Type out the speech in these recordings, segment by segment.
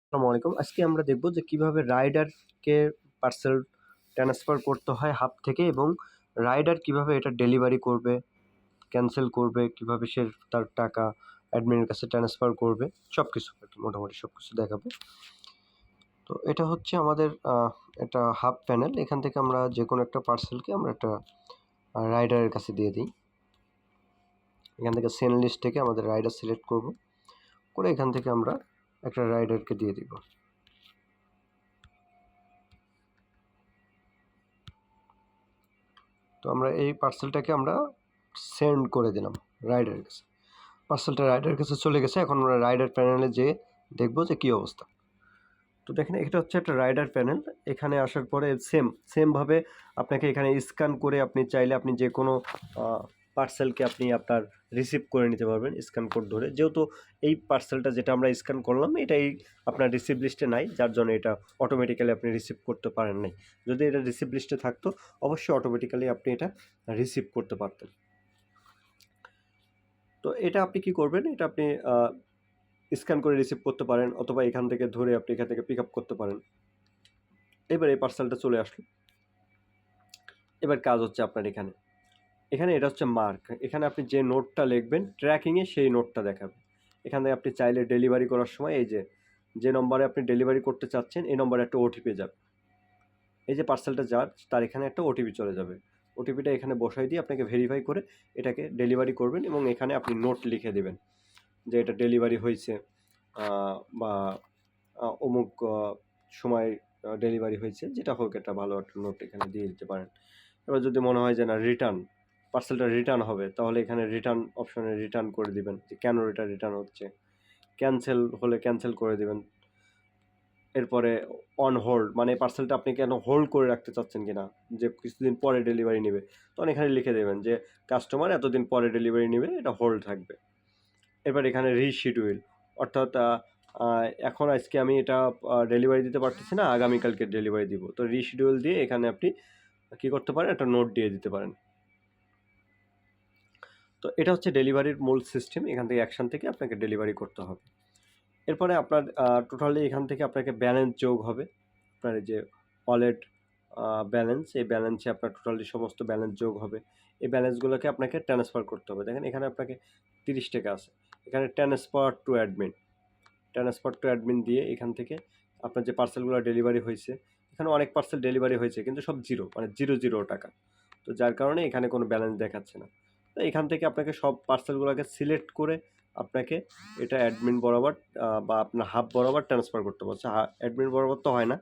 আসসালামু আলাইকুম। আজকে আমরা দেখব যে কিভাবে রাইডারকে পার্সেল ট্রান্সফার করতে হয় হাব থেকে এবং রাইডার কিভাবে এটা ডেলিভারি করবে, ক্যানসেল করবে, কিভাবে সে তার টাকা অ্যাডমিনের কাছে ট্রান্সফার করবে, সবকিছু আরকি মোটামুটি সবকিছু দেখাবো। তো এটা হচ্ছে আমাদের একটা হাব প্যানেল। এখান থেকে আমরা যেকোনো একটা পার্সেলকে আমরা একটা রাইডারের কাছে দিয়ে দিই। এখান থেকে সেন্ড লিস্ট থেকে আমাদের রাইডার সিলেক্ট করব। করে এখান থেকে আমরা একটা রাইডারকে দিয়ে দিব। তো আমরা এই পার্সেলটাকে আমরা সেন্ড করে দিলাম রাইডারের কাছে। পার্সেলটা রাইডারের কাছে চলে গেছে। এখন আমরা রাইডার প্যানেলে যেয়ে দেখবো যে কী অবস্থা। তো দেখেন এটা হচ্ছে একটা রাইডার প্যানেল। এখানে আসার পরে সেমভাবে আপনাকে এখানে স্ক্যান করে আপনি চাইলে আপনি যে কোনো পার্সেলকে আপনি আপনার রিসিভ করে নিতে পারবেন স্ক্যান কোড ধরে। যেহেতু এই পার্সেলটা যেটা আমরা স্ক্যান করলাম এটাই আপনার রিসিভ লিস্টে নাই, যার জন্য এটা অটোমেটিক্যালি আপনি রিসিভ করতে পারেন নাই। যদি এটা রিসিভ লিস্টে থাকতো অবশ্যই অটোমেটিক্যালি আপনি এটা রিসিভ করতে পারতেন। তো এটা আপনি কি করবেন, এটা আপনি স্ক্যান করে রিসিভ করতে পারেন অথবা এখান থেকে ধরে আপনি এখান থেকে পিক আপ করতে পারেন। এবার এই পার্সেলটা চলে আসলো। এবার কাজ হচ্ছে আপনার এখানে এটা হচ্ছে মার্ক। এখানে আপনি যে নোটটা লিখবেন ট্র্যাকিংয়ে সেই নোটটা দেখাবে। এখান থেকে আপনি চাইলে ডেলিভারি করার সময় এই যে নম্বরে আপনি ডেলিভারি করতে চাচ্ছেন এই নম্বরে একটা ওটিপি যাবে। এই যে পার্সেলটা যার তার এখানে একটা ওটিপি চলে যাবে। ওটিপিটা এখানে বসাই দিয়ে আপনাকে ভেরিফাই করে এটাকে ডেলিভারি করবেন এবং এখানে আপনি নোট লিখে দেবেন যে এটা ডেলিভারি হয়েছে বা অমুক সময় ডেলিভারি হয়েছে, যেটা হোক একটা ভালো একটা নোট এখানে দিয়ে দিতে পারেন। এবার যদি মনে হয় যে না পার্সেলটা রিটার্ন হবে, তাহলে এখানে রিটার্ন অপশনে রিটার্ন করে দিবেন যে কেন এটা রিটার্ন হচ্ছে। ক্যান্সেল হলে ক্যান্সেল করে দিবেন। এরপরে অন হোল্ড মানে পার্সেলটা আপনি কেন হোল্ড করে রাখতে চাচ্ছেন কিনা, যে কিছুদিন পরে ডেলিভারি নেবে, তখন এখানে লিখে দেবেন যে কাস্টমার এতদিন পরে ডেলিভারি নেবে, এটা হোল্ড থাকবে। এবার এখানে রিশিডিউল অর্থাৎ এখন আজকে আমি এটা ডেলিভারি দিতে পারতেছি না, আগামীকালকে ডেলিভারি দিব। তো রিশিডিউল দিয়ে এখানে আপনি কী করতে পারেন, একটা নোট দিয়ে দিতে পারেন। তো এটা হচ্ছে ডেলিভারির মূল সিস্টেম। এখান থেকে অ্যাকশন থেকে আপনাকে ডেলিভারি করতে হবে। এরপরে আপনার টোটালি এখান থেকে আপনাকে ব্যালেন্স যোগ হবে। আপনার এই যে ওয়ালেট ব্যালেন্স, এই ব্যালেন্সে আপনার টোটালি সমস্ত ব্যালেন্স যোগ হবে। এই ব্যালেন্সগুলোকে আপনাকে ট্রান্সফার করতে হবে। দেখেন এখানে আপনাকে 30 টাকা আছে। এখানে ট্রান্সফার টু অ্যাডমিন দিয়ে এখান থেকে আপনার যে পার্সেলগুলো ডেলিভারি হয়েছে, এখানে অনেক পার্সেল ডেলিভারি হয়েছে কিন্তু সব জিরো, মানে 0 টাকা। তো যার কারণে এখানে কোনো ব্যালেন্স দেখাচ্ছে না। তো এখান থেকে আপনাকে সব পার্সেলগুলোকে সিলেক্ট করে আপনাকে এটা অ্যাডমিন বরাবর বা আপনার হাব বরাবর ট্রান্সফার করতে বলছে। অ্যাডমিন বরাবর তো হয় না,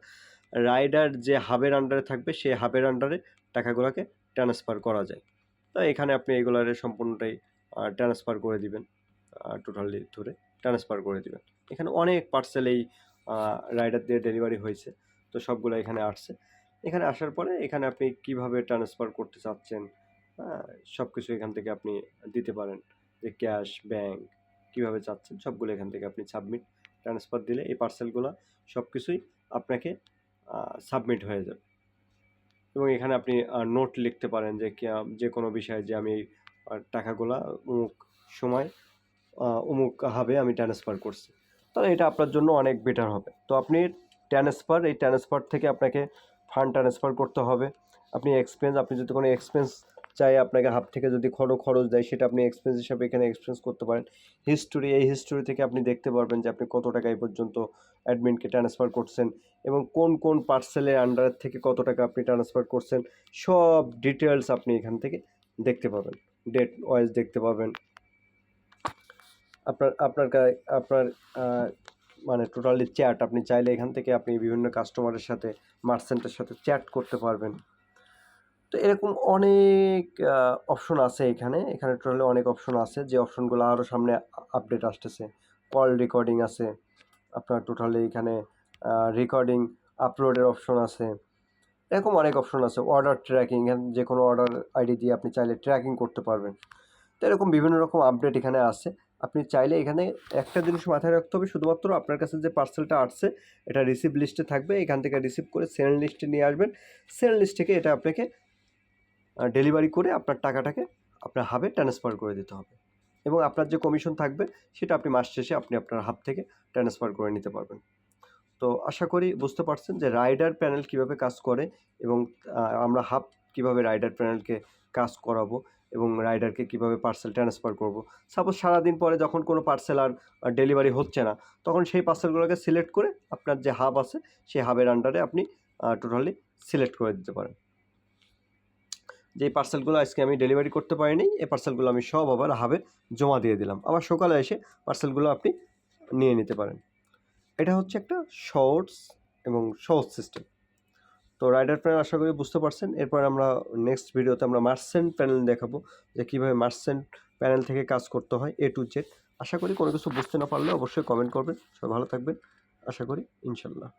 রাইডার যে হাবের আন্ডারে থাকবে সেই হাবের আন্ডারে টাকাগুলোকে ট্রান্সফার করা যায়। তো এখানে আপনি এগুলারে সম্পূর্ণটাই ট্রান্সফার করে দিবেন, টোটালি ধরে ট্রান্সফার করে দিবেন। এখানে অনেক পার্সেল এই রাইডার দিয়ে ডেলিভারি হয়েছে, তো সবগুলো এখানে আসছে। এখানে আসার পরে এখানে আপনি কিভাবে ট্রান্সফার করতে চাচ্ছেন, সব কিছু এখান থেকে আপনি দিতে পারেন, যে ক্যাশ, ব্যাংক কীভাবে চাচ্ছেন সবগুলো এখান থেকে আপনি ট্রান্সফার দিলে এই পার্সেলগুলো সব কিছুই আপনাকে সাবমিট হয়ে যাবে। এবং এখানে আপনি নোট লিখতে পারেন যে কোনো বিষয়ে যে আমি টাকাগুলা অমুক সময় অমুক হাবে আমি ট্রান্সফার করছি। তাহলে এটা আপনার জন্য অনেক বেটার হবে। তো আপনি এই ট্রান্সফার থেকে আপনাকে ফান্ড ট্রান্সফার করতে হবে। আপনি যদি কোনো এক্সপেন্স চাই আপনাকে হাব থেকে যদি খরচ দেয়, সেটা আপনি এক্সপেন্স হিসাবে এখানে এক্সপেন্স করতে পারেন। এই হিস্টোরি থেকে আপনি দেখতে পারবেন যে আপনি কত টাকা এই পর্যন্ত অ্যাডমিনকে ট্রান্সফার করছেন এবং কোন পার্সেলের আন্ডার থেকে কত টাকা আপনি ট্রান্সফার করছেন, সব ডিটেলস আপনি এখান থেকে দেখতে পাবেন। ডেট ওয়াইজ দেখতে পাবেন। আপনার মানে টোটালি চ্যাট আপনি চাইলে এখান থেকে আপনি বিভিন্ন কাস্টমারের সাথে, মার্চেন্টের সাথে চ্যাট করতে পারবেন। তো এরকম অনেক অপশন আছে এখানে টোটালি অনেক অপশন আছে, যে অপশনগুলো আরও সামনে আপডেট আসতেছে। কল রেকর্ডিং আছে আপনার, টোটালি এখানে রেকর্ডিং আপলোডের অপশন আছে। এরকম অনেক অপশন আছে। অর্ডার ট্র্যাকিং, যে কোনো অর্ডার আইডি দিয়ে আপনি চাইলে ট্র্যাকিং করতে পারবেন। তো এরকম বিভিন্ন রকম আপডেট এখানে আছে। আপনি চাইলে এখানে একটা জিনিস মাথায় রাখতে হবে, শুধুমাত্র আপনার কাছে যে পার্সেলটা আসছে এটা রিসিভ লিস্টে থাকবে, এখান থেকে রিসিভ করে সেন্ড লিস্টে নিয়ে আসবেন। সেন্ড লিস্ট থেকে এটা আপনাকে ডেলিভারি করে আপনার টাকাটাকে আপনার হাবে ট্রান্সফার করে দিতে হবে এবং আপনার যে কমিশন থাকবে সেটা আপনি মাস শেষে আপনি আপনার হাব থেকে ট্রান্সফার করে নিতে পারবেন। তো আশা করি বুঝতে পারছেন যে রাইডার প্যানেল কিভাবে কাজ করে এবং আমরা হাব কিভাবে রাইডার প্যানেলকে কাজ করাবো এবং রাইডারকে কিভাবে পার্সেল ট্রান্সফার করব। সাপোজ সারাদিন পরে যখন কোনো পার্সেল আর ডেলিভারি হচ্ছে না, তখন সেই পার্সেলগুলোকে সিলেক্ট করে আপনার যে হাব আছে সেই হাবের আন্ডারে আপনি টোটালি সিলেক্ট করে দিতে পারেন। যে পার্সেলগুলো আজকে আমি ডেলিভারি করতে পারিনি, এই পার্সেলগুলো আমি সব আবার হাবে জমা দিয়ে দিলাম, আবার সকালে এসে পার্সেলগুলো আপনি নিয়ে নিতে পারেন। এটা হচ্ছে একটা শর্টস এবং সহজ সিস্টেম। তো রাইডার প্যানেল আশা করি বুঝতে পারছেন। এরপর আমরা নেক্সট ভিডিওতে আমরা মার্চেন্ট প্যানেল দেখাবো যে কীভাবে মার্চেন্ট প্যানেল থেকে কাজ করতে হয় A to Z। আশা করি কোনো কিছু বুঝতে না পারলে অবশ্যই কমেন্ট করবেন। সবাই ভালো থাকবেন আশা করি, ইনশাল্লাহ।